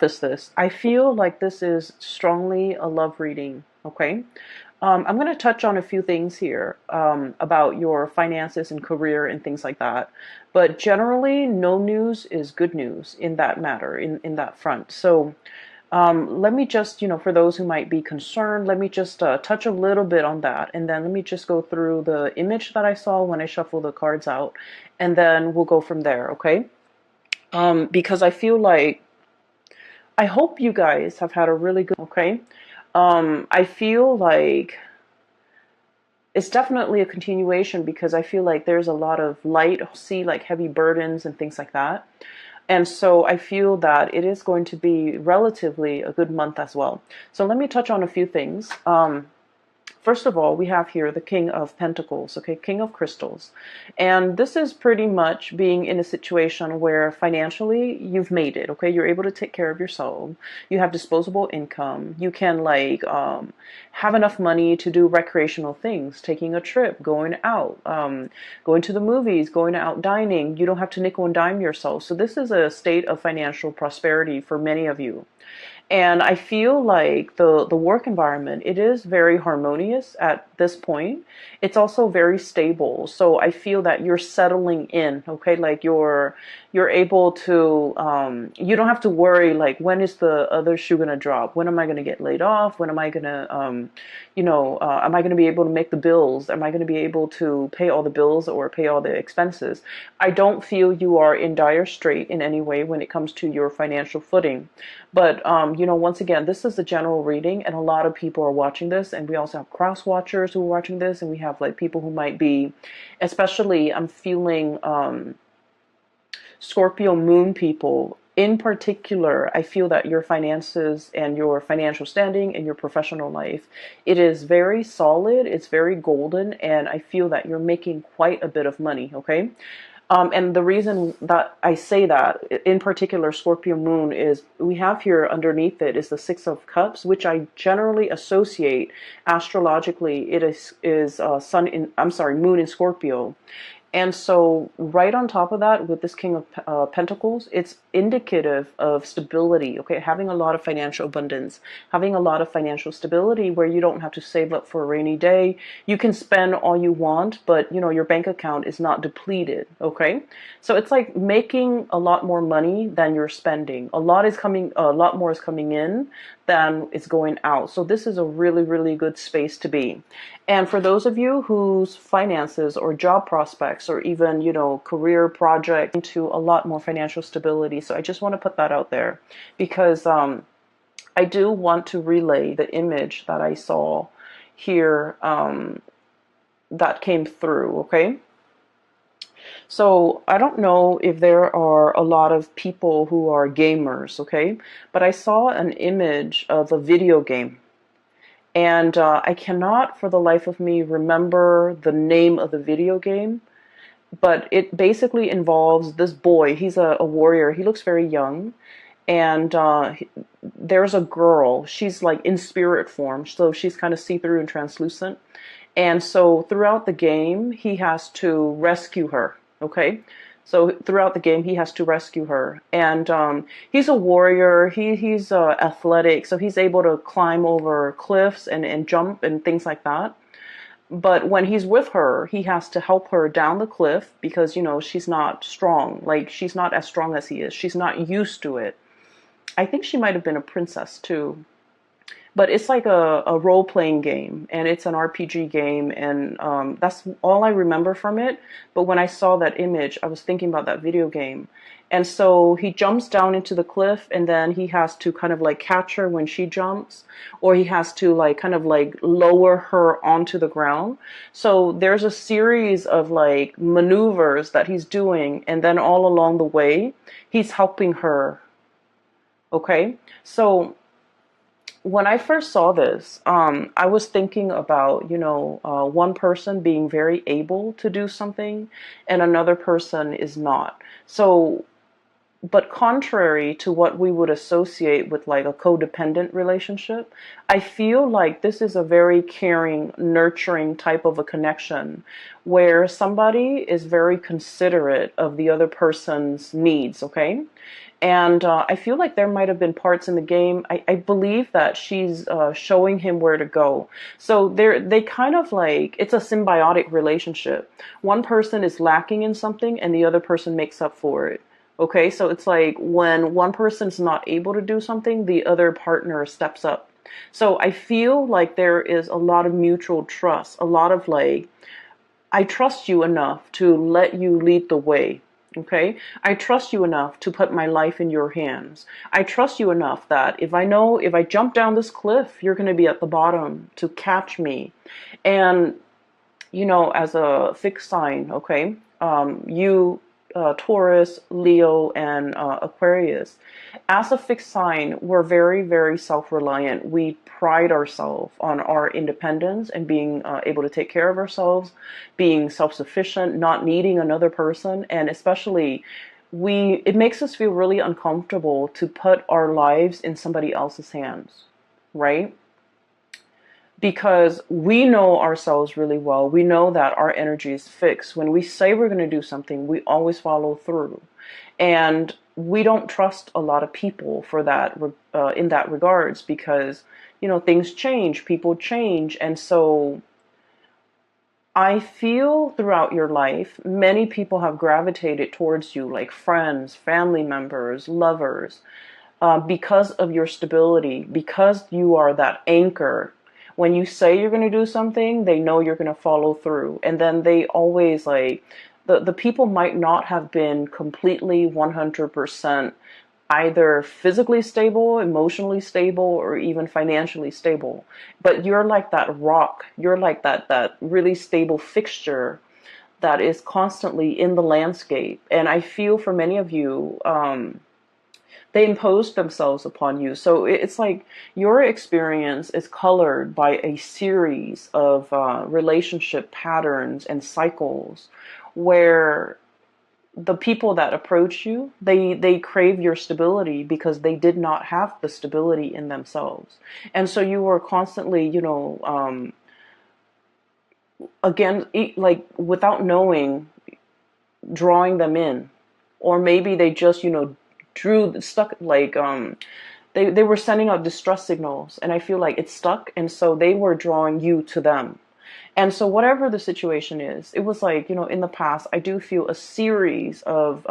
preface this. I feel like this is strongly a love reading, okay? I'm going to touch on a few things here about your finances and career and things like that. But generally, no news is good news in that matter, in that front. So let me just, for those who might be concerned, let me just touch a little bit on that. And then let me just go through the image that I saw when I shuffled the cards out. And then we'll go from there, okay? Because I feel like, I hope you guys have had a really good, okay? I feel like it's definitely a continuation because I feel like there's a lot of light, see like heavy burdens and things like that. And so I feel that it is going to be relatively a good month as well. So let me touch on a few things. First of all, we have here the King of Pentacles, okay, King of Crystals. And this is pretty much being in a situation where financially you've made it, okay? You're able to take care of yourself. You have disposable income. You can have enough money to do recreational things, taking a trip, going out, going to the movies, going out dining. You don't have to nickel and dime yourself. So this is a state of financial prosperity for many of you. And I feel like the work environment, it is very harmonious at this point. It's also very stable. So I feel that you're settling in, okay? Like you're able to, you don't have to worry like when is the other shoe gonna drop? When am I gonna get laid off? When am I gonna, am I gonna be able to make the bills? Am I gonna be able to pay all the bills or pay all the expenses? I don't feel you are in dire strait in any way when it comes to your financial footing. But, once again, this is a general reading and a lot of people are watching this, and we also have cross watchers who are watching this, and we have like people who might be, especially I'm feeling Scorpio moon people. In particular, I feel that your finances and your financial standing and your professional life, it is very solid, it's very golden, and I feel that you're making quite a bit of money, okay? And the reason that I say that, in particular, Scorpio moon, is we have here underneath it is the Six of Cups, which I generally associate astrologically. It is moon in Scorpio. And so right on top of that, with this King of Pentacles, it's indicative of stability, okay? Having a lot of financial abundance, having a lot of financial stability where you don't have to save up for a rainy day. You can spend all you want, but, your bank account is not depleted, okay? So it's like making a lot more money than you're spending. A lot more is coming in than is going out. So this is a really, really good space to be. And for those of you whose finances or job prospects or even, career project into a lot more financial stability. So I just want to put that out there because I do want to relay the image that I saw here that came through, okay? So I don't know if there are a lot of people who are gamers, okay? But I saw an image of a video game. And I cannot for the life of me remember the name of the video game, but it basically involves this boy. He's a warrior. He looks very young. And there's a girl. She's like in spirit form. So she's kind of see-through and translucent. And so throughout the game, he has to rescue her. Okay. So throughout the game, he has to rescue her. And he's a warrior. He's athletic. So he's able to climb over cliffs and jump and things like that. But when he's with her, he has to help her down the cliff because, she's not strong. Like, she's not as strong as he is. She's not used to it. I think she might have been a princess, too. But it's like a role-playing game, and it's an RPG game, and that's all I remember from it. But when I saw that image, I was thinking about that video game. And so he jumps down into the cliff, and then he has to kind of like catch her when she jumps, or he has to like kind of like lower her onto the ground. So there's a series of like maneuvers that he's doing, and then all along the way, he's helping her. Okay? So when I first saw this, I was thinking about, one person being very able to do something and another person is not. So, but contrary to what we would associate with like a codependent relationship, I feel like this is a very caring, nurturing type of a connection where somebody is very considerate of the other person's needs, okay? And I feel like there might have been parts in the game. I believe that she's showing him where to go. So they kind of like, it's a symbiotic relationship. One person is lacking in something and the other person makes up for it. Okay, so it's like when one person's not able to do something, the other partner steps up. So I feel like there is a lot of mutual trust, a lot of like, I trust you enough to let you lead the way. Okay. I trust you enough to put my life in your hands. I trust you enough that if I know if I jump down this cliff, you're going to be at the bottom to catch me. And, as a fixed sign, okay, you, Taurus, Leo, and Aquarius, as a fixed sign, we're very, very self-reliant. We pride ourselves on our independence and being able to take care of ourselves, being self-sufficient, not needing another person, and especially it makes us feel really uncomfortable to put our lives in somebody else's hands, right? Because we know ourselves really well. We know that our energy is fixed. When we say we're going to do something, we always follow through. And we don't trust a lot of people for that, in that regards, because, things change, people change. And so I feel throughout your life, many people have gravitated towards you, like friends, family members, lovers, because of your stability, because you are that anchor. When you say you're going to do something, they know you're going to follow through. And then they always like, the people might not have been completely 100% either physically stable, emotionally stable, or even financially stable. But you're like that rock. You're like that really stable fixture that is constantly in the landscape. And I feel for many of you, they impose themselves upon you. So it's like your experience is colored by a series of relationship patterns and cycles where the people that approach you, they crave your stability because they did not have the stability in themselves. And so you were constantly, again, like without knowing, drawing them in. Or maybe they just, stuck like they were sending out distress signals, and I feel like it stuck, and so they were drawing you to them. And so whatever the situation is, it was like, in the past, I do feel a series of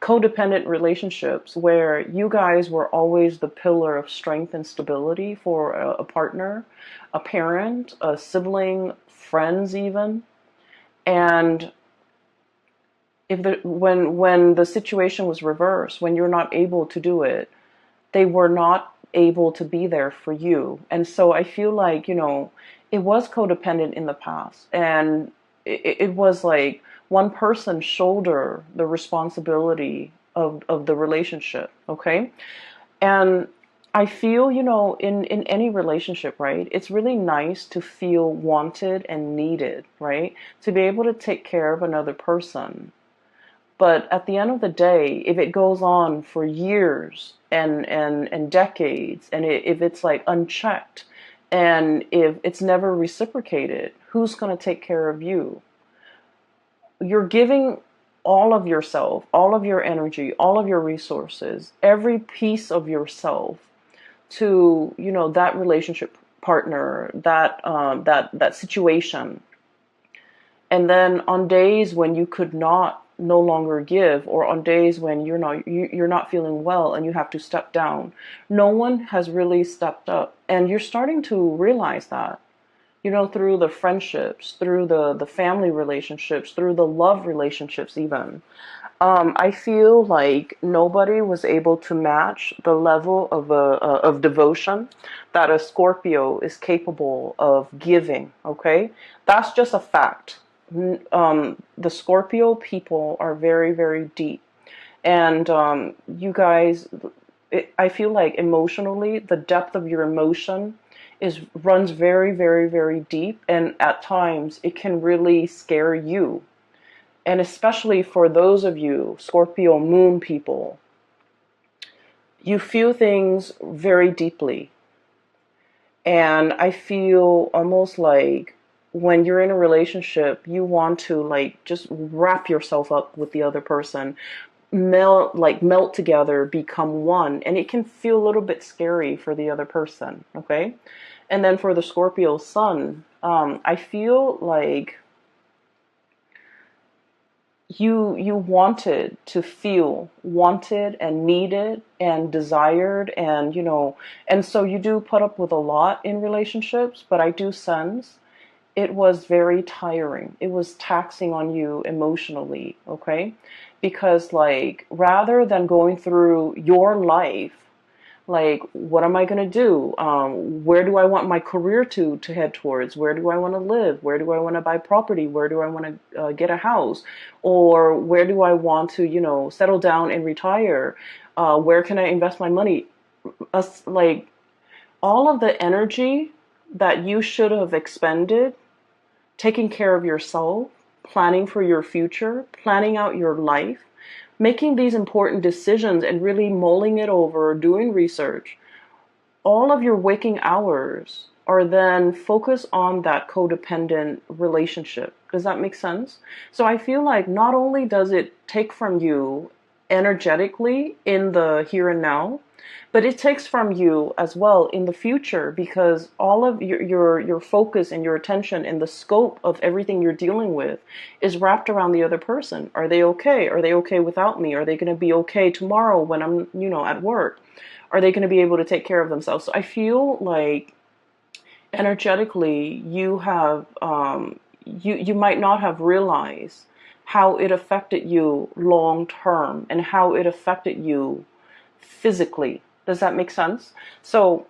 codependent relationships where you guys were always the pillar of strength and stability for a partner, a parent, a sibling, friends even. And when the situation was reversed, when you're not able to do it, they were not able to be there for you. And so I feel like, it was codependent in the past. And it was like one person shoulder the responsibility of the relationship. Okay. And I feel, in any relationship, right, it's really nice to feel wanted and needed, right? To be able to take care of another person. But at the end of the day, if it goes on for years and decades, and if it's like unchecked, and if it's never reciprocated, who's going to take care of you? You're giving all of yourself, all of your energy, all of your resources, every piece of yourself to, that relationship partner, that situation. And then on days when you could no longer give, or on days when you're not feeling well and you have to step down, no one has really stepped up. And you're starting to realize that, through the friendships, through the family relationships, through the love relationships even. I feel like nobody was able to match the level of devotion that a Scorpio is capable of giving. Okay, that's just a fact. The Scorpio people are very, very deep, and you guys, I feel like emotionally, the depth of your emotion runs very, very, very deep, and at times it can really scare you. And especially for those of you Scorpio moon people, you feel things very deeply. And I feel almost like when you're in a relationship, you want to like just wrap yourself up with the other person. melt together, become one, and it can feel a little bit scary for the other person. Okay. And then for the Scorpio sun, I feel like you wanted to feel wanted and needed and desired, and and so you do put up with a lot in relationships, but I do sense it was very tiring. It was taxing on you emotionally, okay? Because like rather than going through your life, like what am I going to do? Where do I want my career to head towards? Where do I want to live? Where do I want to buy property? Where do I want to get a house? Or where do I want to settle down and retire? Where can I invest my money? Like all of the energy that you should have expended taking care of yourself, planning for your future, planning out your life, making these important decisions and really mulling it over, doing research. All of your waking hours are then focused on that codependent relationship. Does that make sense? So I feel like not only does it take from you energetically in the here and now, but it takes from you as well in the future, because all of your focus and your attention and the scope of everything you're dealing with is wrapped around the other person. Are they okay? Are they okay without me? Are they going to be okay tomorrow when I'm at work? Are they going to be able to take care of themselves? So I feel like energetically you have you might not have realized how it affected you long term and how it affected you physically. Does that make sense? So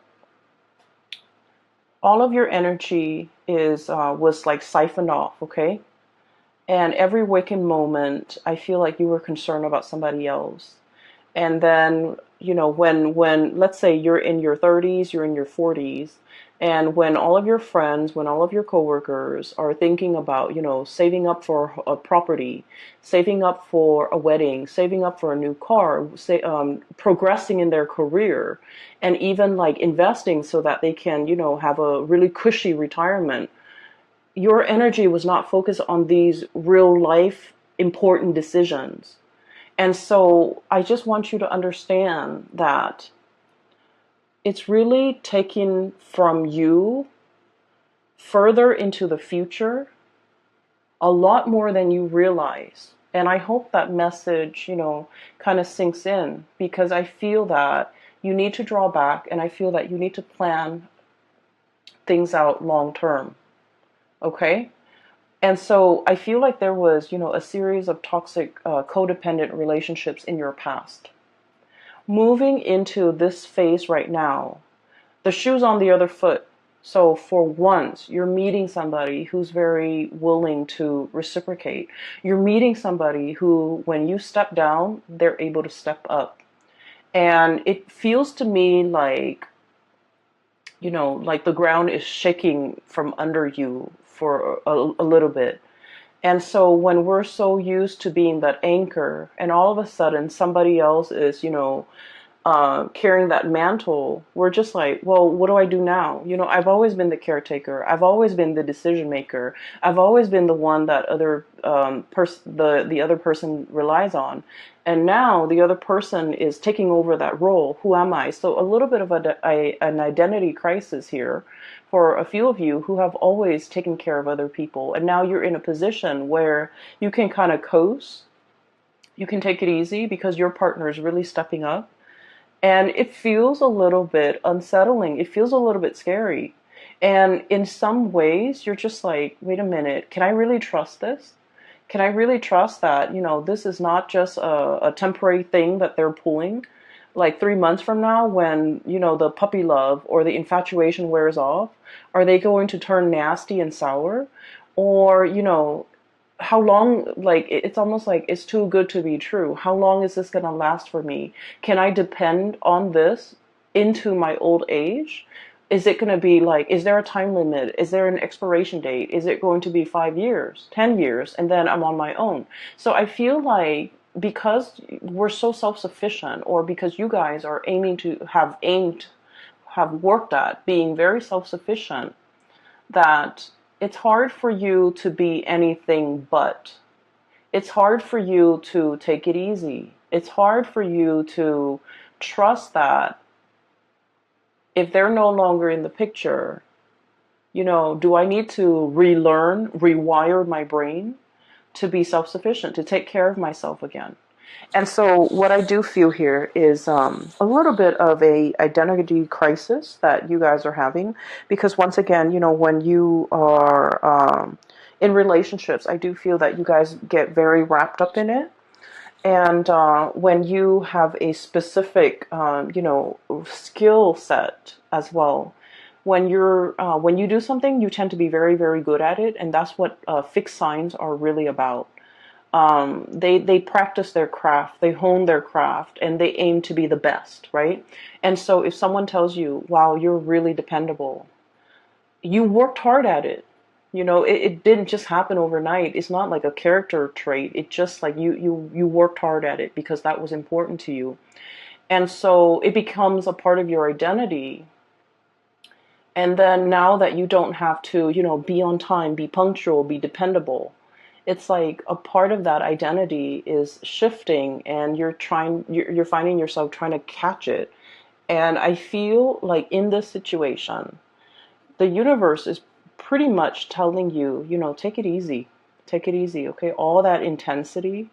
all of your energy is was like siphoned off, okay? And every waking moment, I feel like you were concerned about somebody else. And then, when let's say you're in your 30s, you're in your 40s, and when all of your friends, when all of your coworkers are thinking about, saving up for a property, saving up for a wedding, saving up for a new car, progressing in their career, and even like investing so that they can, have a really cushy retirement, your energy was not focused on these real life important decisions. And so I just want you to understand that it's really taking from you further into the future a lot more than you realize. And I hope that message, kind of sinks in, because I feel that you need to draw back, and I feel that you need to plan things out long term. Okay? And so I feel like there was, a series of toxic, codependent relationships in your past. Moving into this phase right now, the shoe's on the other foot. So for once, you're meeting somebody who's very willing to reciprocate. You're meeting somebody who, when you step down, they're able to step up. And it feels to me like, like the ground is shaking from under you for a little bit. And so when we're so used to being that anchor, and all of a sudden somebody else is, carrying that mantle, we're just like, well, what do I do now? I've always been the caretaker. I've always been the decision maker. I've always been the one that the other person relies on. And now the other person is taking over that role. Who am I? So a little bit of an identity crisis here for a few of you who have always taken care of other people. And now you're in a position where you can kind of coast. You can take it easy because your partner is really stepping up. And it feels a little bit unsettling. It feels a little bit scary. And in some ways, you're just like, wait a minute, can I really trust this? Can I really trust that, this is not just a temporary thing that they're pulling? Like 3 months from now, when, the puppy love or the infatuation wears off, are they going to turn nasty and sour? Or, how long, like it's almost like it's too good to be true. How long is this going to last for me? Can I depend on this into my old age? Is it going to be like, is there a time limit? Is there an expiration date? Is it going to be 5 years, 10 years, and then I'm on my own? So I feel like because we're so self-sufficient, or because you guys are have worked at being very self-sufficient, that it's hard for you to be anything but. It's hard for you to take it easy. It's hard for you to trust that if they're no longer in the picture, do I need to relearn, rewire my brain to be self-sufficient, to take care of myself again? And so what I do feel here is a little bit of a identity crisis that you guys are having, because once again, when you are in relationships, I do feel that you guys get very wrapped up in it. And when you have a specific, skill set as well, when you do something, you tend to be very, very good at it, and that's what fixed signs are really about. They practice their craft, they hone their craft, and they aim to be the best, right? And so if someone tells you, wow, you're really dependable, you worked hard at it. It didn't just happen overnight. It's not like a character trait. It's just like you worked hard at it because that was important to you. And so it becomes a part of your identity. And then now that you don't have to, be on time, be punctual, be dependable, it's like a part of that identity is shifting, and you're finding yourself trying to catch it. And I feel like in this situation, the universe is pretty much telling you, take it easy. Take it easy, okay? All that intensity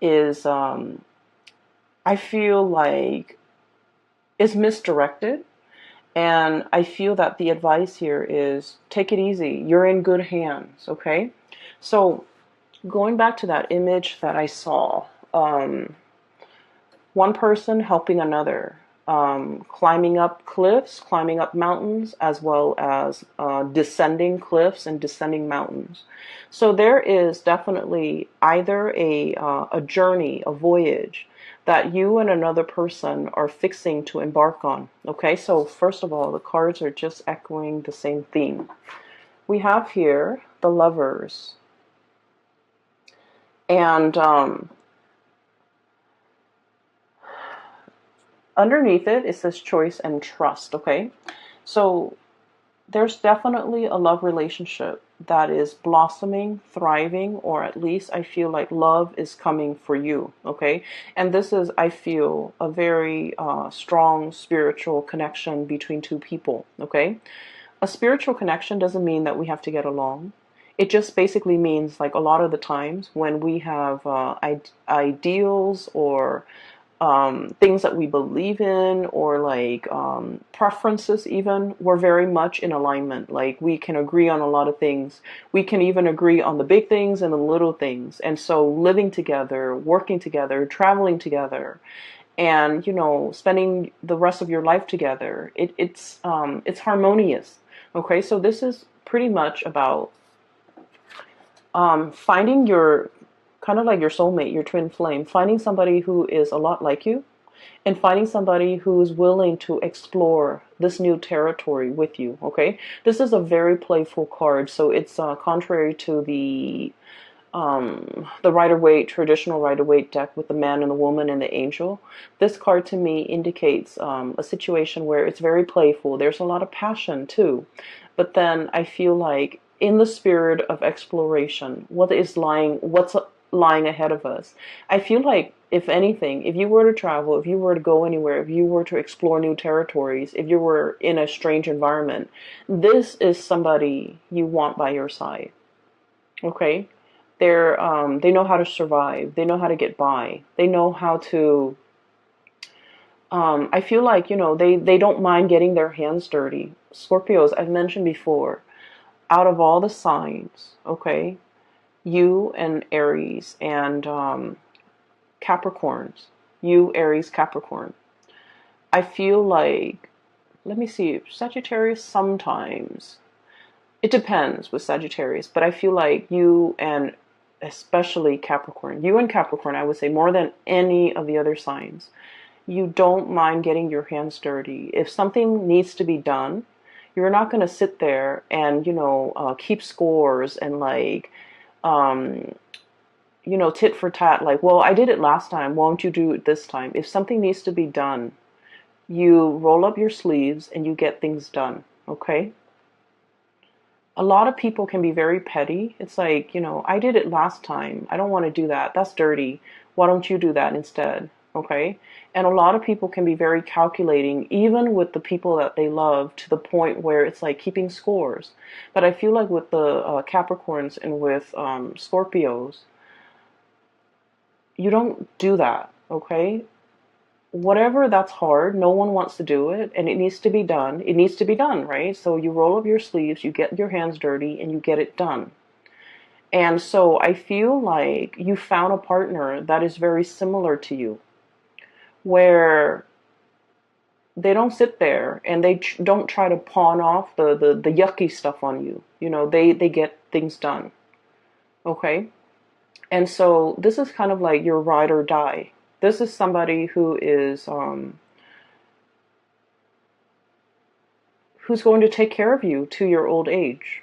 is, I feel like, is misdirected. And I feel that the advice here is take it easy. You're in good hands, okay? So going back to that image that I saw, one person helping another, climbing up cliffs, climbing up mountains, as well as descending cliffs and descending mountains. So there is definitely either a journey, a voyage that you and another person are fixing to embark on. Okay, so first of all, the cards are just echoing the same theme. We have here the Lovers, and underneath it says choice and trust. Okay, so there's definitely a love relationship that is blossoming, thriving, or at least I feel like love is coming for you, okay? And this is, I feel, a very strong spiritual connection between two people, okay? A spiritual connection doesn't mean that we have to get along. It just basically means, like, a lot of the times when we have ideals or things that we believe in, or like preferences even, we're very much in alignment. Like, we can agree on a lot of things. We can even agree on the big things and the little things. And so living together, working together, traveling together, and spending the rest of your life together, it's harmonious. Okay, so this is pretty much about finding your, kind of like your soulmate, your twin flame, finding somebody who is a lot like you, and finding somebody who's willing to explore this new territory with you, okay? This is a very playful card, so it's contrary to the Rider-Waite, traditional Rider-Waite deck with the man and the woman and the angel. This card to me indicates a situation where it's very playful. There's a lot of passion too. But then I feel like in the spirit of exploration, what's lying ahead of us, I feel like, if anything, if you were to travel, if you were to go anywhere, if you were to explore new territories, if you were in a strange environment, this is somebody you want by your side. Okay? They know how to survive. They know how to get by. They know how to, I feel like, they don't mind getting their hands dirty. Scorpios, I've mentioned before, out of all the signs, okay, you and Aries and Capricorns, you, Aries, Capricorn, I feel like, let me see, Sagittarius sometimes. It depends with Sagittarius, but I feel like you and especially Capricorn, you and Capricorn, I would say more than any of the other signs, you don't mind getting your hands dirty. If something needs to be done, you're not going to sit there and, keep scores and like, tit for tat, like, well, I did it last time, won't you do it this time? If something needs to be done, you roll up your sleeves and you get things done, okay? A lot of people can be very petty. It's like, I did it last time. I don't want to do that. That's dirty. Why don't you do that instead? Okay. And a lot of people can be very calculating, even with the people that they love, to the point where it's like keeping scores. But I feel like with the Capricorns and with Scorpios, you don't do that. Okay. Whatever that's hard, no one wants to do it, and it needs to be done. It needs to be done, right? So you roll up your sleeves, you get your hands dirty, and you get it done. And so I feel like you found a partner that is very similar to you, where they don't sit there and they don't try to pawn off the yucky stuff on you. They get things done. Okay? And so this is kind of like your ride or die. This is somebody who's going to take care of you to your old age.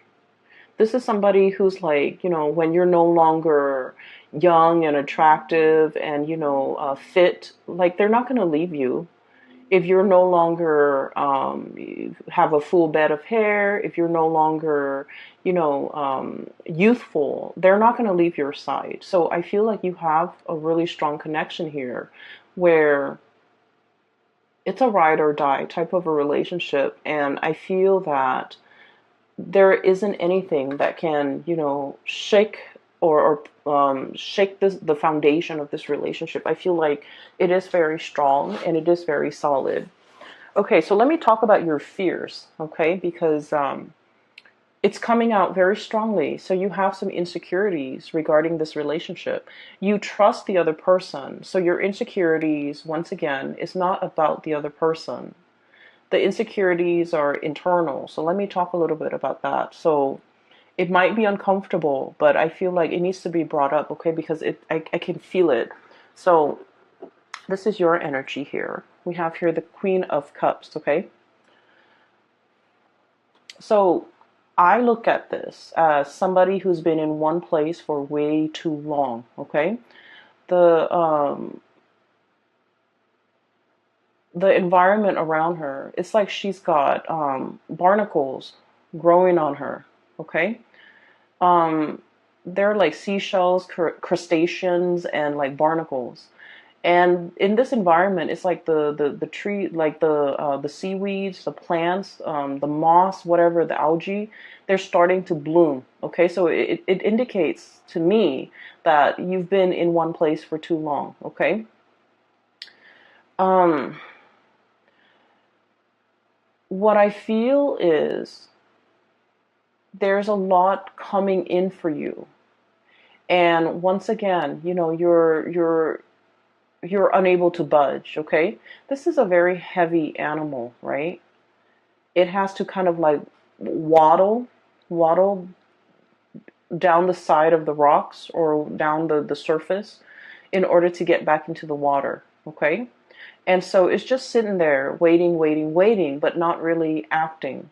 This is somebody who's like, when you're no longer young and attractive and, fit, like they're not going to leave you. If you're no longer have a full bed of hair, if you're no longer, youthful, they're not going to leave your side. So I feel like you have a really strong connection here where it's a ride or die type of a relationship. And I feel that there isn't anything that can, shake or shake the foundation of this relationship. I feel like it is very strong and it is very solid. Okay, so let me talk about your fears, okay? Because it's coming out very strongly. So you have some insecurities regarding this relationship. You trust the other person. So your insecurities, once again, is not about the other person. The insecurities are internal. So let me talk a little bit about that. So it might be uncomfortable, but I feel like it needs to be brought up, okay? Because I can feel it. So this is your energy here. We have here the Queen of Cups, okay? So I look at this as somebody who's been in one place for way too long, okay? The environment around her, it's like she's got barnacles growing on her, okay? They're like seashells, crustaceans, and like barnacles. And in this environment, it's like the tree, like the seaweeds, the plants, the moss, whatever, the algae, they're starting to bloom. Okay, so it indicates to me that you've been in one place for too long. Okay. What I feel is there's a lot coming in for you. And once again, you're unable to budge, okay? This is a very heavy animal, right? It has to kind of like waddle down the side of the rocks or down the surface in order to get back into the water, okay? And so it's just sitting there waiting, but not really acting.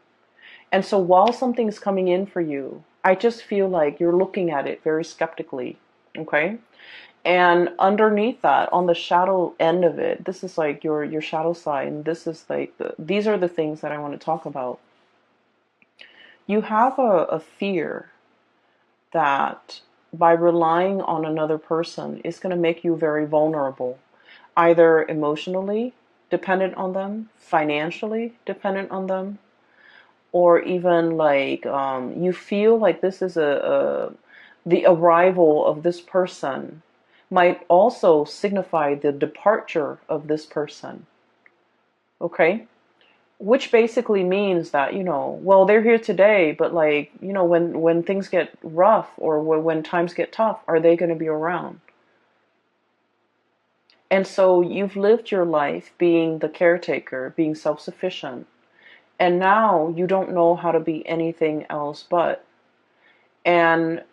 And so while something's coming in for you, I just feel like you're looking at it very skeptically, okay? And underneath that, on the shadow end of it, this is like your shadow side, and this is like these are the things that I want to talk about. You have a fear that by relying on another person is going to make you very vulnerable, either emotionally dependent on them, financially dependent on them, or even like you feel like this is the arrival of this person might also signify the departure of this person. Okay? Which basically means that, well, they're here today, but like, when things get rough or when times get tough, are they going to be around? And so you've lived your life being the caretaker, being self-sufficient. And now you don't know how to be anything else but. And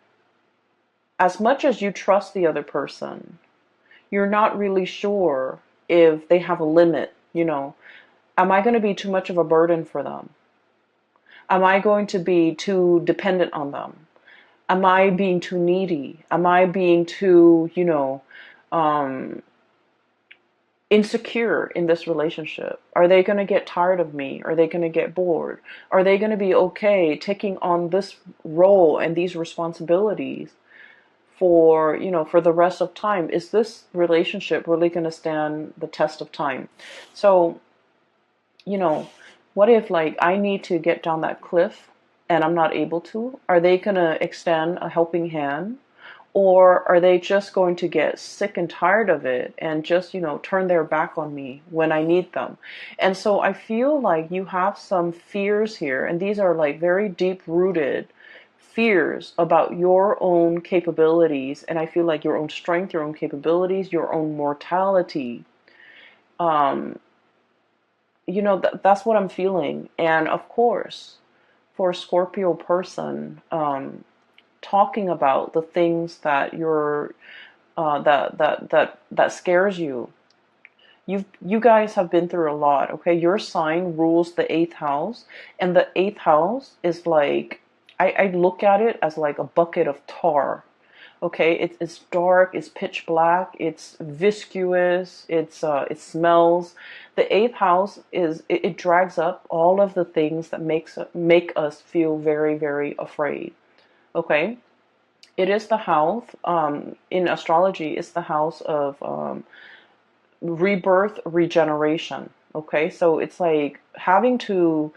as much as you trust the other person, you're not really sure if they have a limit. Am I going to be too much of a burden for them? Am I going to be too dependent on them? Am I being too needy? Am I being too, insecure in this relationship? Are they going to get tired of me? Are they going to get bored? Are they going to be okay taking on this role and these responsibilities for, for the rest of time? Is this relationship really going to stand the test of time? So, you know, what if like I need to get down that cliff and I'm not able to? Are they going to extend a helping hand? Or are they just going to get sick and tired of it and just, turn their back on me when I need them? And so I feel like you have some fears here, and these are like very deep rooted fears about your own capabilities. And I feel like your own strength, your own capabilities, your own mortality. Um, that's what I'm feeling. And of course, for a Scorpio person, talking about the things that you're that scares you. You guys have been through a lot, okay? Your sign rules the eighth house, and the eighth house is like, I look at it as like a bucket of tar. Okay, it's dark, it's pitch black, it's viscous, it smells. The eighth house it drags up all of the things that make us feel very, very afraid. Okay, it is the house, in astrology, it's the house of rebirth, regeneration. Okay, so it's like having to,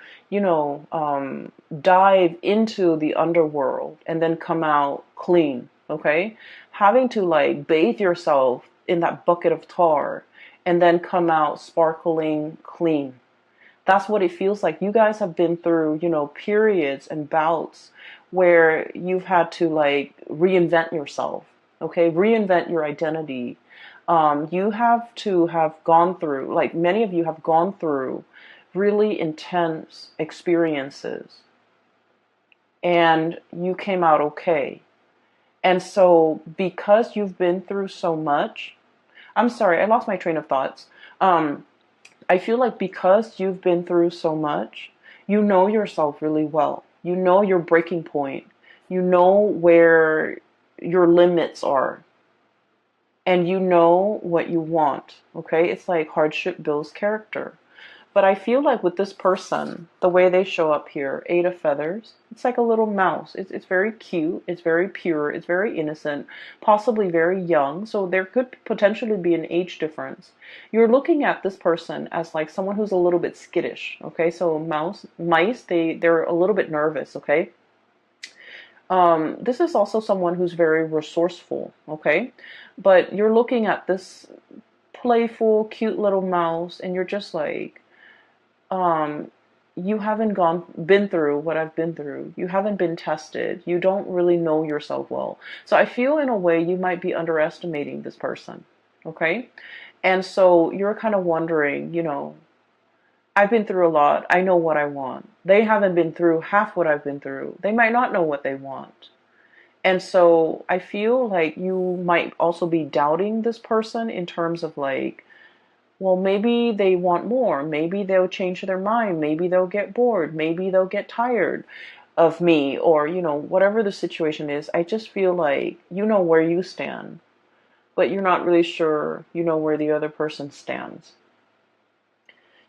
dive into the underworld and then come out clean. Okay, having to like bathe yourself in that bucket of tar and then come out sparkling clean. That's what it feels like. You guys have been through, periods and bouts where you've had to like reinvent yourself, okay? Reinvent your identity. You have to have gone through, like many of you have gone through really intense experiences and you came out okay. And so because you've been through so much, I'm sorry, I lost my train of thoughts. I feel like because you've been through so much, you know yourself really well. You know your breaking point. You know where your limits are. And you know what you want. Okay? It's like hardship builds character. But I feel like with this person, the way they show up here, Eight of Feathers, it's like a little mouse. It's very cute. It's very pure. It's very innocent, possibly very young. So there could potentially be an age difference. You're looking at this person as like someone who's a little bit skittish. Okay, so mice, they're a little bit nervous. Okay. This is also someone who's very resourceful. Okay, but you're looking at this playful, cute little mouse, and you're just like, you haven't been through what I've been through. You haven't been tested. You don't really know yourself well. So I feel in a way you might be underestimating this person. Okay? And so you're kind of wondering, I've been through a lot. I know what I want. They haven't been through half what I've been through. They might not know what they want. And so I feel like you might also be doubting this person in terms of like, well, maybe they want more. Maybe they'll change their mind. Maybe they'll get bored. Maybe they'll get tired of me, or, whatever the situation is. I just feel like you know where you stand, but you're not really sure where the other person stands.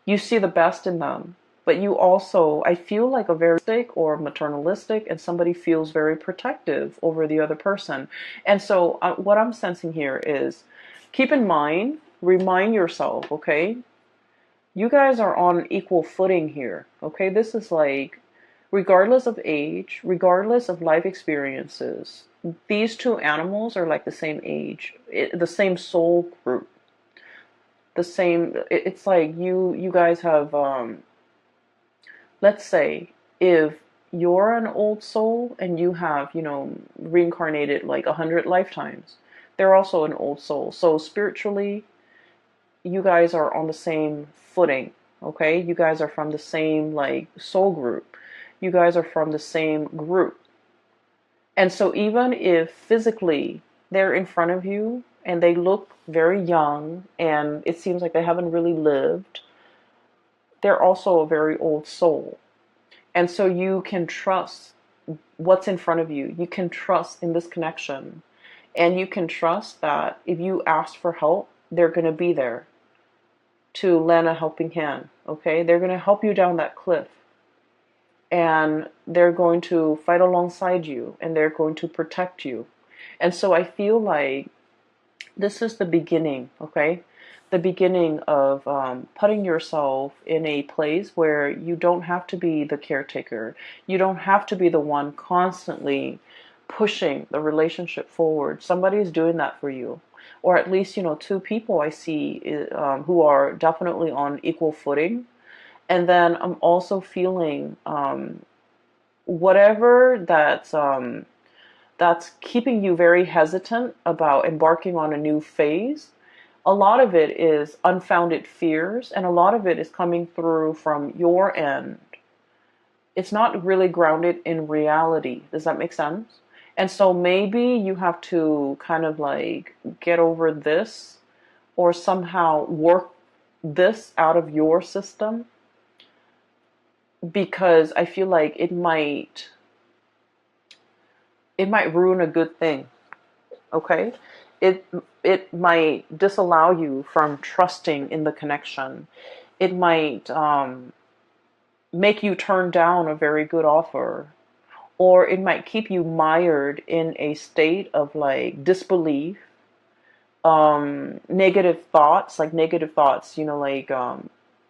You see the best in them, but you also, I feel like a very or maternalistic, and somebody feels very protective over the other person. And so what I'm sensing here is, keep in mind, remind yourself, okay? You guys are on equal footing here, okay? This is like, regardless of age, regardless of life experiences, these two animals are like the same age, the same soul group, the same. It's like you guys have, let's say, if you're an old soul and you have, reincarnated like 100 lifetimes, they're also an old soul. So spiritually, you guys are on the same footing, okay? You guys are from the same like soul group. You guys are from the same group. And so even if physically they're in front of you and they look very young and it seems like they haven't really lived, they're also a very old soul. And so you can trust what's in front of you. You can trust in this connection. And you can trust that if you ask for help, they're going to be there. to lend a helping hand, okay? They're going to help you down that cliff, and they're going to fight alongside you, and they're going to protect you. And so I feel like this is the beginning, okay? The beginning of putting yourself in a place where you don't have to be the caretaker. You don't have to be the one constantly pushing the relationship forward. Somebody's doing that for you. Or at least, two people I see who are definitely on equal footing. And then I'm also feeling whatever that's keeping you very hesitant about embarking on a new phase. A lot of it is unfounded fears, and a lot of it is coming through from your end. It's not really grounded in reality. Does that make sense? And so maybe you have to kind of like get over this, or somehow work this out of your system, because I feel like it might ruin a good thing. Okay? It might disallow you from trusting in the connection. It might make you turn down a very good offer, or it might keep you mired in a state of like disbelief, negative thoughts,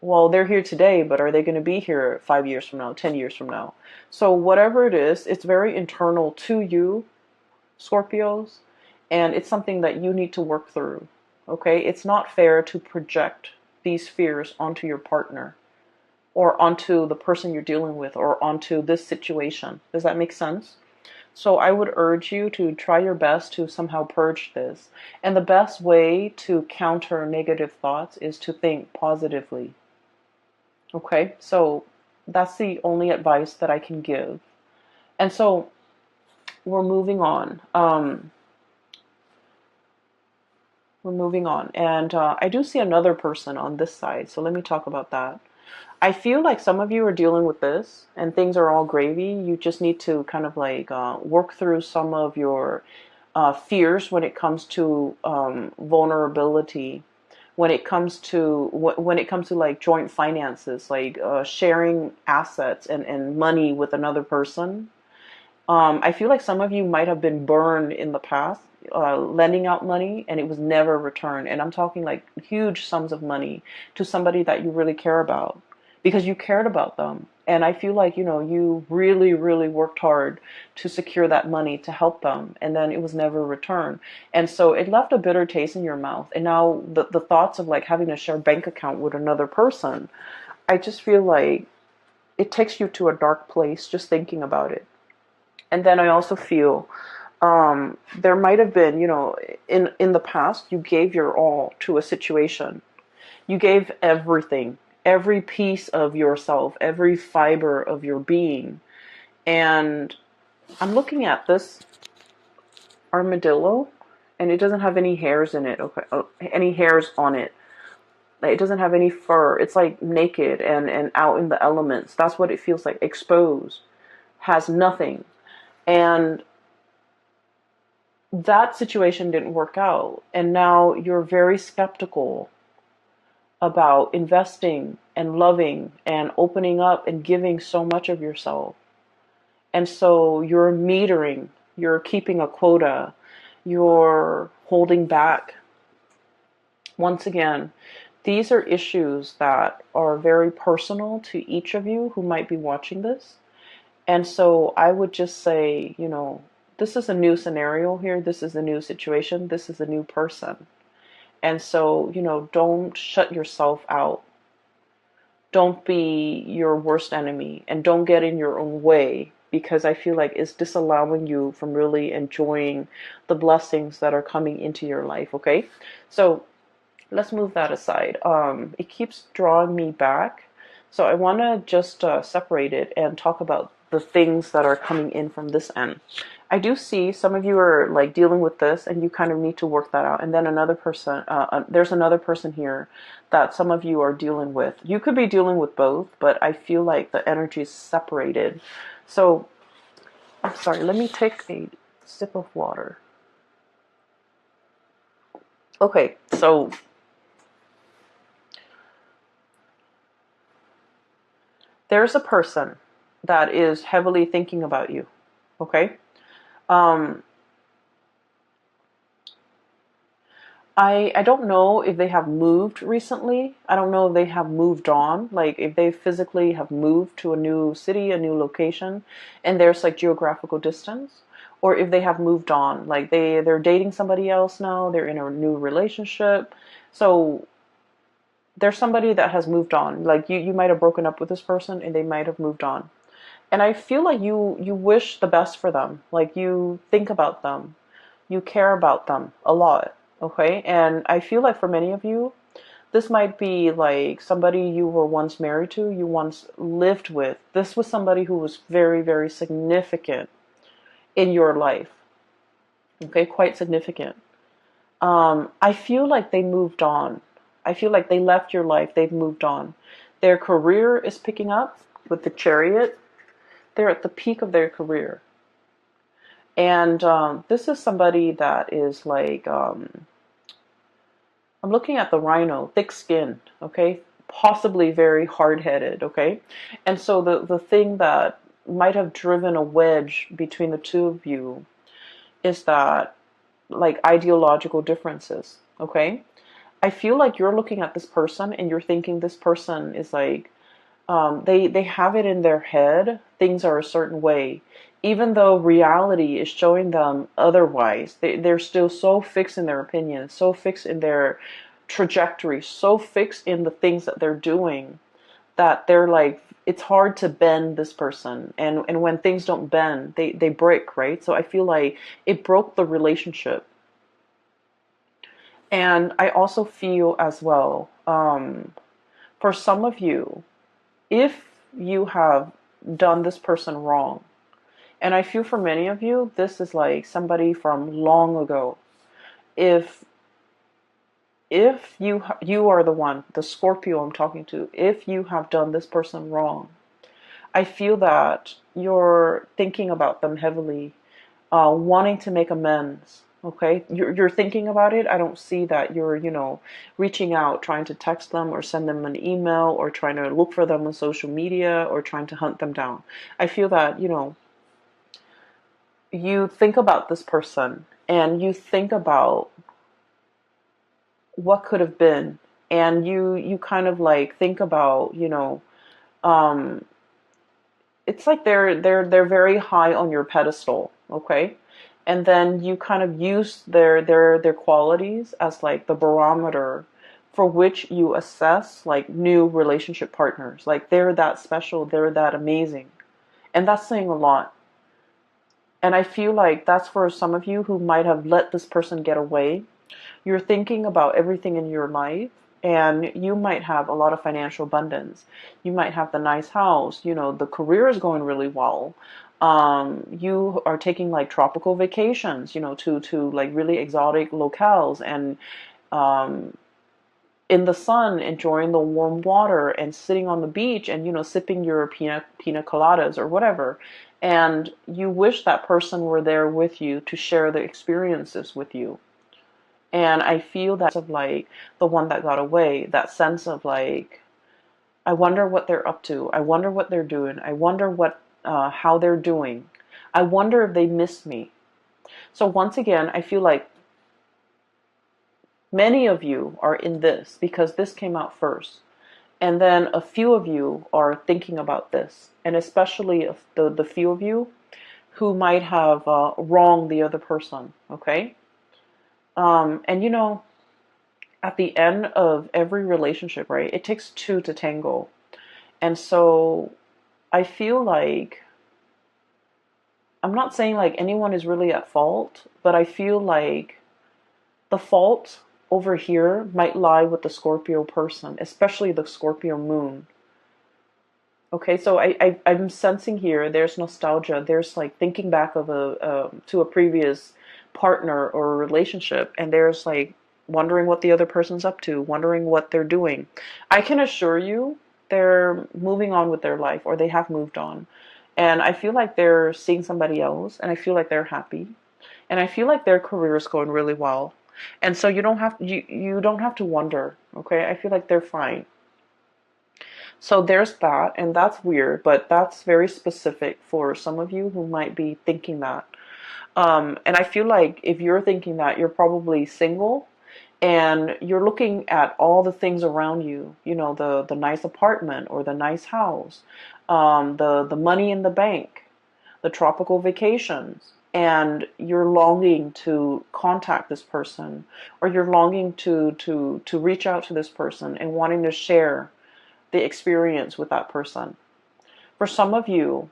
well, they're here today, but are they going to be here 5 years from now, 10 years from now? So whatever it is, it's very internal to you, Scorpios, and it's something that you need to work through. Okay? It's not fair to project these fears onto your partner, or onto the person you're dealing with, or onto this situation. Does that make sense? So I would urge you to try your best to somehow purge this. And the best way to counter negative thoughts is to think positively. Okay? So that's the only advice that I can give. And so we're moving on. And I do see another person on this side. So let me talk about that. I feel like some of you are dealing with this and things are all gravy. You just need to kind of like work through some of your fears when it comes to vulnerability, when it comes to like joint finances, like sharing assets and money with another person. I feel like some of you might have been burned in the past, lending out money, and it was never returned. And I'm talking like huge sums of money to somebody that you really care about, because you cared about them. And I feel like, you really, really worked hard to secure that money to help them, and then it was never returned. And so it left a bitter taste in your mouth. And now the thoughts of like having to share a bank account with another person, I just feel like it takes you to a dark place just thinking about it. And then I also feel there might have been, in the past, you gave your all to a situation. You gave everything, every piece of yourself, every fiber of your being. And I'm looking at this armadillo, and it doesn't have any hairs in it, okay, any hairs on it. Like, it doesn't have any fur. It's like naked and out in the elements. That's what it feels like, exposed, has nothing. And that situation didn't work out. And now you're very skeptical about investing and loving and opening up and giving so much of yourself. And so you're metering, you're keeping a quota, you're holding back. Once again, these are issues that are very personal to each of you who might be watching this. And so I would just say, this is a new scenario here. This is a new situation. This is a new person. And so, don't shut yourself out. Don't be your worst enemy, and don't get in your own way, because I feel like it's disallowing you from really enjoying the blessings that are coming into your life. Okay. So let's move that aside. It keeps drawing me back. So I want to just separate it and talk about the things that are coming in from this end. I do see some of you are like dealing with this, and you kind of need to work that out. And then another person, there's another person here that some of you are dealing with. You could be dealing with both, but I feel like the energy is separated. So, I'm sorry, let me take a sip of water. Okay, so There's a person that is heavily thinking about you. Okay. Um, I don't know if they have moved recently. I don't know if they have moved on, like if they physically have moved to a new city, a new location, and there's like geographical distance, or if they have moved on, like they're dating somebody else now, they're in a new relationship. So there's somebody that has moved on. Like you might have broken up with this person and they might have moved on. And I feel like you wish the best for them. Like you think about them. You care about them a lot. Okay? And I feel like for many of you, this might be like somebody you were once married to, you once lived with. This was somebody who was very, very significant in your life. Okay? Quite significant. I feel like they moved on. I feel like they left your life. They've moved on. Their career is picking up with the Chariot. They're at the peak of their career. And this is somebody that is like, I'm looking at the Rhino, thick-skinned, okay? Possibly very hard-headed, okay? And so the thing that might have driven a wedge between the two of you is that, like, ideological differences, okay? I feel like you're looking at this person and you're thinking this person is like, they have it in their head, things are a certain way. Even though reality is showing them otherwise, they're still so fixed in their opinions, so fixed in their trajectory, so fixed in the things that they're doing that they're like, it's hard to bend this person. And when things don't bend, they break, right? So I feel like it broke the relationship. And I also feel as well, for some of you, if you have done this person wrong, and I feel for many of you, this is like somebody from long ago. If you are the one, the Scorpio I'm talking to, if you have done this person wrong, I feel that you're thinking about them heavily, wanting to make amends. Okay, you're thinking about it. I don't see that you're, reaching out, trying to text them or send them an email or trying to look for them on social media or trying to hunt them down. I feel that, you think about this person and you think about what could have been, and you kind of like think about, um, it's like they're very high on your pedestal, okay? And then you kind of use their qualities as like the barometer for which you assess like new relationship partners. Like they're that special, they're that amazing. And that's saying a lot. And I feel like that's for some of you who might have let this person get away. You're thinking about everything in your life, and you might have a lot of financial abundance. You might have the nice house, the career is going really well. You are taking like tropical vacations, to like really exotic locales, and um, in the sun, enjoying the warm water and sitting on the beach and, sipping your pina coladas or whatever. And you wish that person were there with you to share the experiences with you. And I feel that of like the one that got away, that sense of like, I wonder what they're up to. I wonder what they're doing. I wonder how they're doing. I wonder if they miss me. So once again, I feel like many of you are in this because this came out first. And then a few of you are thinking about this. And especially the few of you who might have wronged the other person. Okay? And at the end of every relationship, right, it takes two to tango. And so I feel like, I'm not saying like anyone is really at fault, but I feel like the fault over here might lie with the Scorpio person, especially the Scorpio moon. Okay, so I'm sensing here there's nostalgia. There's like thinking back of to a previous partner or relationship, and there's like wondering what the other person's up to, wondering what they're doing. I can assure you they're moving on with their life, or they have moved on. And I feel like they're seeing somebody else, and I feel like they're happy. And I feel like their career is going really well. And so you don't have to wonder, okay? I feel like they're fine. So there's that, and that's weird, but that's very specific for some of you who might be thinking that. And I feel like if you're thinking that, you're probably single and you're looking at all the things around you, the nice apartment or the nice house, the money in the bank, the tropical vacations, and you're longing to contact this person, or you're longing to reach out to this person and wanting to share the experience with that person. For some of you,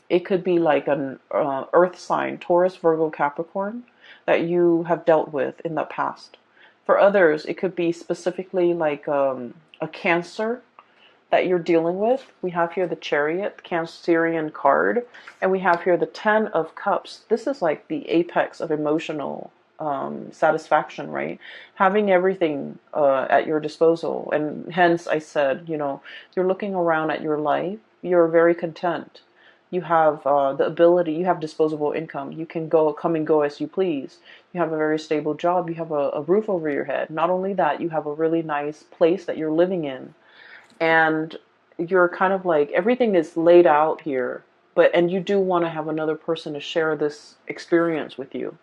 it could be like an earth sign, Taurus, Virgo, Capricorn, that you have dealt with in the past. For others, it could be specifically like a Cancer that you're dealing with. We have here the Chariot, Cancerian card, and we have here the Ten of Cups. This is like the apex of emotional satisfaction, right? Having everything at your disposal. And hence I said, you're looking around at your life, you're very content. You have the ability, you have disposable income. You can come and go as you please. You have a very stable job. You have a roof over your head. Not only that, you have a really nice place that you're living in. And you're kind of like, everything is laid out here. And you do want to have another person to share this experience with you.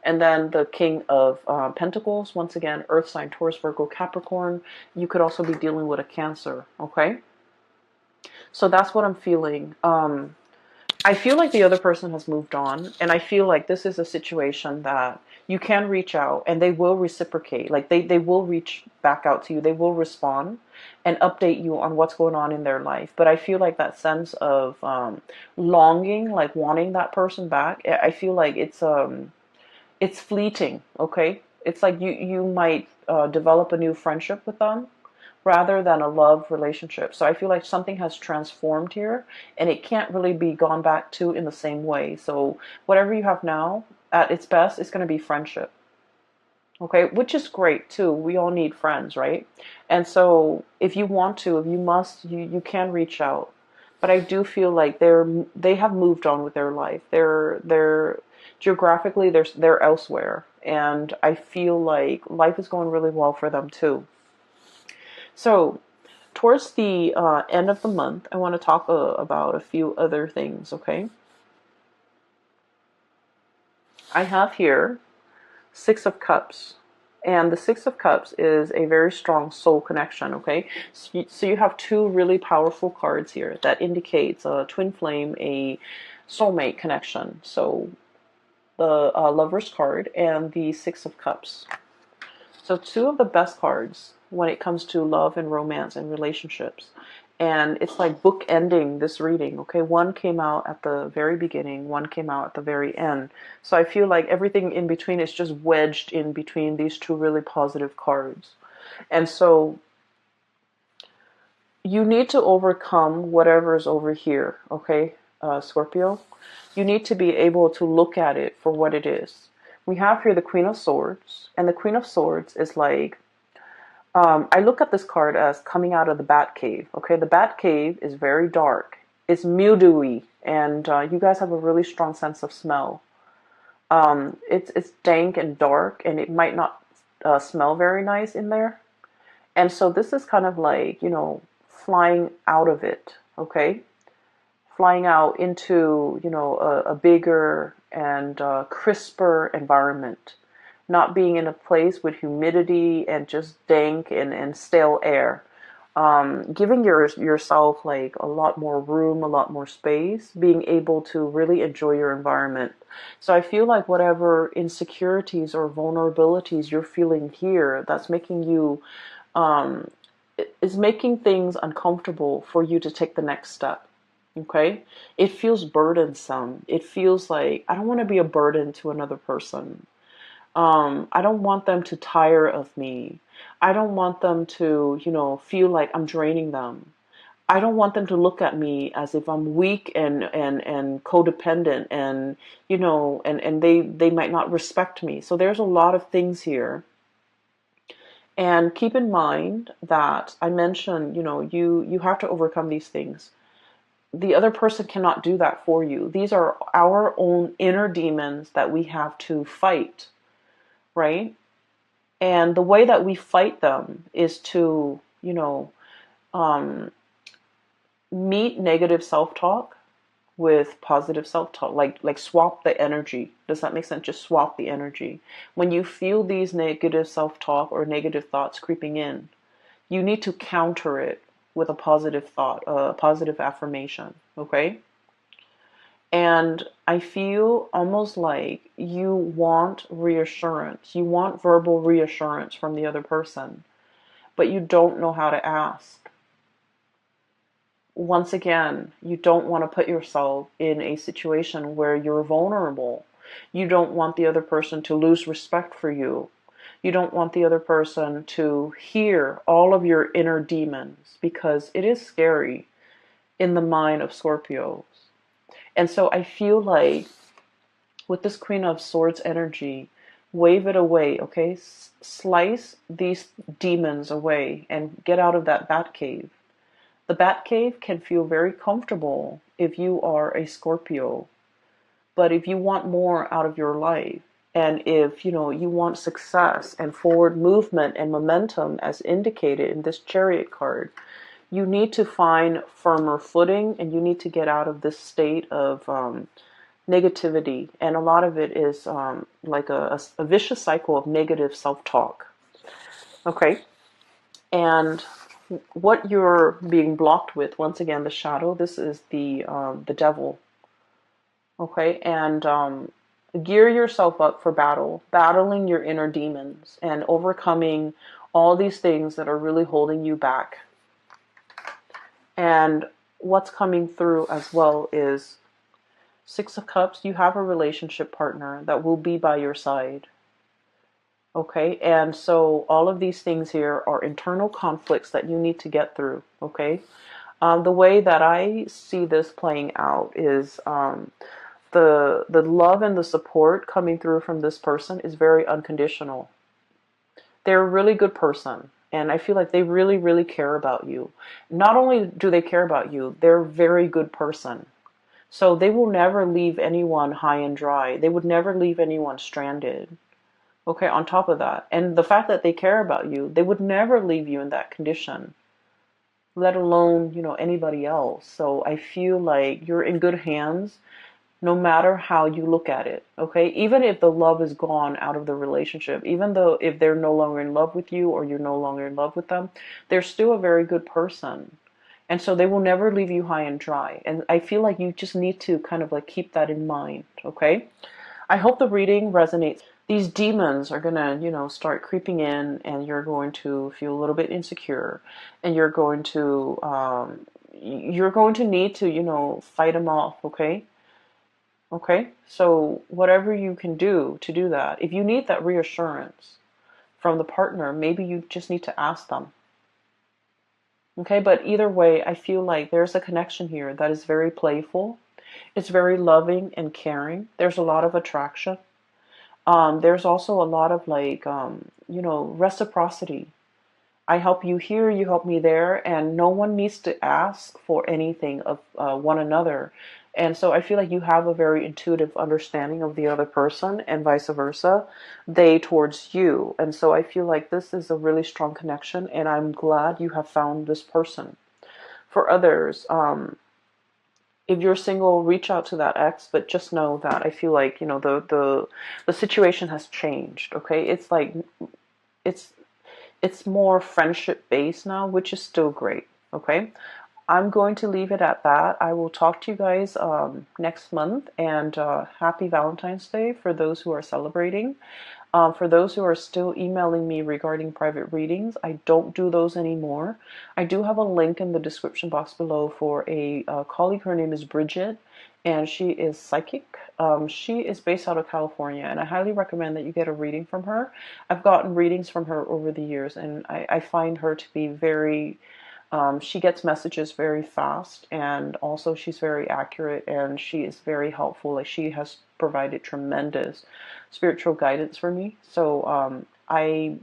And then the King of Pentacles, once again, Earth sign, Taurus, Virgo, Capricorn. You could also be dealing with a Cancer, okay? So that's what I'm feeling. I feel like the other person has moved on, and I feel like this is a situation that you can reach out and they will reciprocate. Like they will reach back out to you. They will respond and update you on what's going on in their life. But I feel like that sense of longing, like wanting that person back, I feel like it's fleeting, okay? It's like you might develop a new friendship with them rather than a love relationship. So I feel like something has transformed here and it can't really be gone back to in the same way. So whatever you have now, at its best, it's going to be friendship. Okay, which is great too. We all need friends, right? And so if you want to, if you must, you can reach out. But I do feel like they have moved on with their life. They're geographically they're elsewhere, and I feel like life is going really well for them too. So, towards the end of the month, I want to talk about a few other things, okay? I have here Six of Cups. And the Six of Cups is a very strong soul connection, okay? So you have two really powerful cards here that indicates a twin flame, a soulmate connection. So the Lover's card and the Six of Cups. So two of the best cards when it comes to love and romance and relationships. And it's like bookending this reading, okay? One came out at the very beginning, one came out at the very end. So I feel like everything in between is just wedged in between these two really positive cards. And so you need to overcome whatever is over here, okay, Scorpio? You need to be able to look at it for what it is. We have here the Queen of Swords, and the Queen of Swords is like, I look at this card as coming out of the Bat Cave. Okay, the Bat Cave is very dark. It's mildewy, and you guys have a really strong sense of smell. It's dank and dark, and it might not smell very nice in there. And so this is kind of like, flying out of it. Okay, flying out into a bigger and crisper environment. Not being in a place with humidity and just dank and stale air. Giving yourself like a lot more room, a lot more space, being able to really enjoy your environment. So I feel like whatever insecurities or vulnerabilities you're feeling here, that's making you, is making things uncomfortable for you to take the next step. Okay? It feels burdensome. It feels like, I don't want to be a burden to another person. I don't want them to tire of me. I don't want them to, feel like I'm draining them. I don't want them to look at me as if I'm weak and codependent and, and they might not respect me. So there's a lot of things here. And keep in mind that I mentioned, you have to overcome these things. The other person cannot do that for you. These are our own inner demons that we have to fight. Right? And the way that we fight them is to, Um, Meet negative self-talk with positive self-talk, like swap the energy. Does that make sense? Just swap the energy. When you feel these negative self-talk or negative thoughts creeping in, you need to counter it with a positive thought, a positive affirmation. Okay? And I feel almost like you want reassurance. You want verbal reassurance from the other person, but you don't know how to ask. Once again, you don't want to put yourself in a situation where you're vulnerable. You don't want the other person to lose respect for you. You don't want the other person to hear all of your inner demons, because it is scary in the mind of Scorpios. And so I feel like with this Queen of Swords energy, wave it away, okay? Slice these demons away and get out of that bat cave. The bat cave can feel very comfortable if you are a Scorpio, but if you want more out of your life, and if you want success and forward movement and momentum as indicated in this Chariot card, you need to find firmer footing, and you need to get out of this state of negativity. And a lot of it is like a vicious cycle of negative self-talk. Okay, and what you're being blocked with, once again, the shadow, this is the devil. Okay, and gear yourself up for battle, battling your inner demons and overcoming all these things that are really holding you back. And what's coming through as well is Six of Cups. You have a relationship partner that will be by your side. Okay, and so all of these things here are internal conflicts that you need to get through. Okay, the way that I see this playing out is the love and the support coming through from this person is very unconditional. They're a really good person, and I feel like they really, really care about you. Not only do they care about you, they're a very good person. So they will never leave anyone high and dry. They would never leave anyone stranded. Okay, on top of that, and the fact that they care about you, they would never leave you in that condition, let alone, anybody else. So I feel like you're in good hands no matter how you look at it. Okay, even if the love is gone out of the relationship, even though if they're no longer in love with you or you're no longer in love with them, they're still a very good person. And so they will never leave you high and dry. And I feel like you just need to kind of like keep that in mind. Okay, I hope the reading resonates. These demons are gonna, start creeping in, and you're going to feel a little bit insecure, and you're going to need to, fight them off. Okay. Okay. So whatever you can do to do that, if you need that reassurance from the partner, maybe you just need to ask them. Okay. But either way, I feel like there's a connection here that is very playful. It's very loving and caring. There's a lot of attraction. There's also a lot of like, reciprocity. I help you here, you help me there, and no one needs to ask for anything of one another. And so I feel like you have a very intuitive understanding of the other person, and vice versa, they towards you. And so I feel like this is a really strong connection, and I'm glad you have found this person. For others, if you're single, reach out to that ex, but just know that I feel like, the situation has changed. Okay, it's like it's it's more friendship based now, which is still great. Okay, I'm going to leave it at that. I will talk to you guys next month, and happy Valentine's Day for those who are celebrating. For those who are still emailing me regarding private readings, I don't do those anymore. I do have a link in the description box below for a colleague. Her name is Bridget, and she is psychic. She is based out of California, and I highly recommend that you get a reading from her. I've gotten readings from her over the years, and I find her to be very she gets messages very fast, and also she's very accurate, and she is very helpful. Like, she has provided tremendous spiritual guidance for me. So I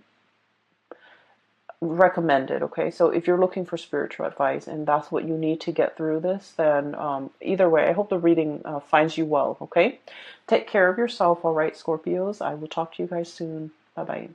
recommend it. Okay, so if you're looking for spiritual advice and that's what you need to get through this, then either way, I hope the reading finds you well. Okay, take care of yourself. All right, Scorpios, I will talk to you guys soon. Bye bye.